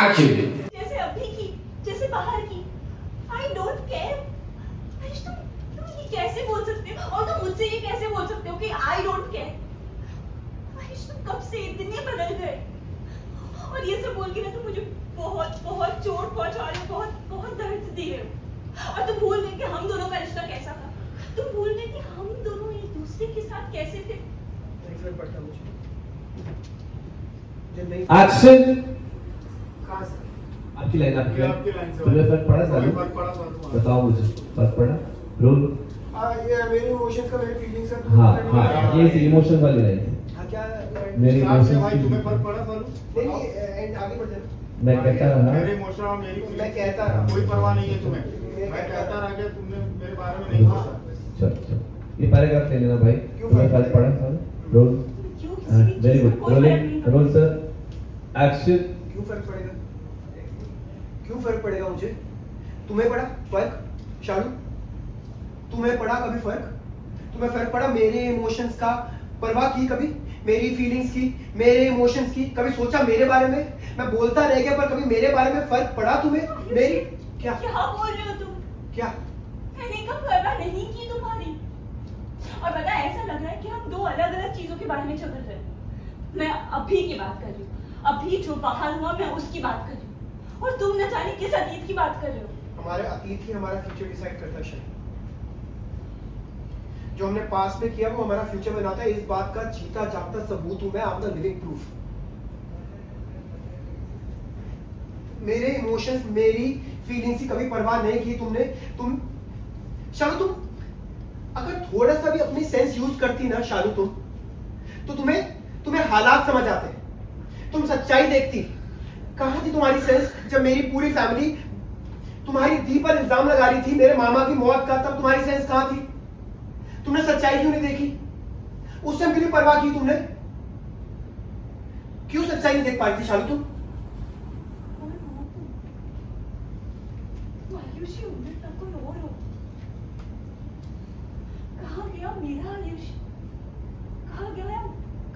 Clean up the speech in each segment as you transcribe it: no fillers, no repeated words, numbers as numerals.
Action. जैसे अभी की, जैसे बाहर की। I don't care. आयुष, तुम ये कैसे बोल सकते हो? और तुम मुझसे ये कैसे बोल सकते हो कि I don't care? आयुष, तुम कब से इतने बदल गए? और ये सब बोल के ना तुम मुझे बहुत बहुत चोट पहुंचा रहे हो, बहुत बहुत दर्द दे रहे हो। और तुम भूल गए कि हम दोनों का रिश्ता कैसा था। तुम भूल गए कि हम दोनों एक दूसरे के साथ कैसे थे। नहीं फर्क पड़ता मुझे। जब नहीं Action. कहाँ से? आपकी लाइन ये आपकी लाइन से तुम्हें फर्क पड़ा कोई सालू? फर्क पड़ा सालू? बताओ मुझे, फर्क पड़ा? रोल। ये मेरे इमोशंस का मेरे फीलिंग्स का हाँ हाँ, ये इमोशन वाली लाइन है। हाँ क्या मेरी स्टार्ट से emotions भाई की- तुम्हें फर्क पड़ा सालू? नहीं नहीं एंड आगे बढ़ जाना। मैं कहता रहा मेरे इमोशन और मेरी मैं कहता रहा। कोई परवाह नहीं है तुम्हें। मैं मैं कहता कहता रहा कि तुमने मेरे बारे में नहीं सोचा। चल चल, ये पैराग्राफ ले लेना भाई। क्यों तुम्हें फर्क फर्क पड़ा सालू? रोल। क्यों किसी भी वेरी चीज़ गुड, का कोई फर्क नहीं रोलिंग, पड़ता? Roll sir. एक्शन। क्यों फर्क पड़ेगा? क्यों फर्क पड़ेगा मुझे? तुम्हें पड़ा फर्क? शालू तुम्हें पड़ा कभी फर्क? तुम्हें फर्क पड़ा मेरे इमोशंस का? परवाह की कभी मेरी फीलिंग्स की, मेरे इमोशंस की? कभी सोचा मेरे बारे में? मैं बोलता रह गया पर कभी मेरे बारे में फर्क पड़ा तुम्हें? मेरी क्या क्या बोल रहे हो तुम? क्या मैंने कब परवाह नहीं की तुम्हारी। और पता है, ऐसा लग रहा है कि हम दो अलग अलग चीजों के बारे में झगड़ रहे हैं। मैं अभी की बात कर रही हूँ, अभी जो बाहर हुआ मैं उसकी बात कर रही हूँ, और तुम न जाने किस अतीत की बात कर रहे हो। हमारे अतीत ही हमारा फ्यूचर डिसाइड करता है शायद। जो हमने पास्ट में किया वो हमारा फ्यूचर बनाता है। इस बात का जीता जागता सबूत हूं मैं, I am the living proof. मेरे इमोशंस, मेरी फीलिंग्स की कभी परवाह नहीं की तुमने। तुम शालू, तुम अगर थोड़ा सा भी अपनी सेंस यूज करती ना शालू, तुम तो तुम्हें हालात समझ आते। तुम सच्चाई देखती। कहां थी तुम्हारी सेंस जब मेरी पूरी फैमिली तुम्हारी दी पर इल्जाम लगा रही थी मेरे मामा की मौत का? तब तुम्हारी सेंस कहां थी? तुमने सच्चाई क्यों नहीं देखी? उस टाइम क्यों नहीं परवाह की तुमने? क्यों सच्चाई नहीं देख पाई थी शालू तुम? आयुष, ये उम्र तक कोई और हो। कहाँ गया मेरा आयुष?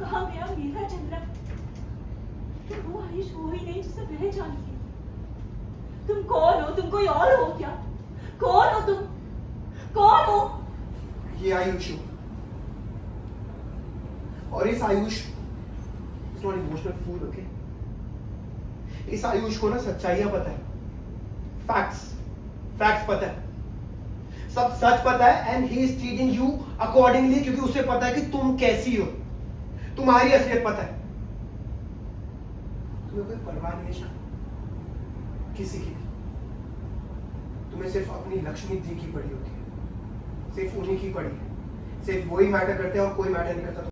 कहाँ गया मेरा चंद्रा? तुम वो आयुष हो ही नहीं जिसे मैं जानती हूँ। तुम कौन हो? तुम कोई और हो क्या? कौन हो तुम? कौन हो? ये आयुष हो। और इस Ayush is not emotional fool, okay? इस आयुष को ना सच्चाइयां पता है, फैक्ट्स पता है, सब सच पता है। And he is treating you accordingly, क्योंकि उसे पता है कि तुम कैसी हो, तुम्हारी असलियत पता है। तुम्हें कोई परवाह नहीं है शायद किसी की भी। तुम्हें सिर्फ अपनी लक्ष्मी दी की पड़ी होती है, सिर्फ उन्हीं की पड़ी है। सिर्फ वही मैटर करते हैं और कोई मैटर नहीं करता।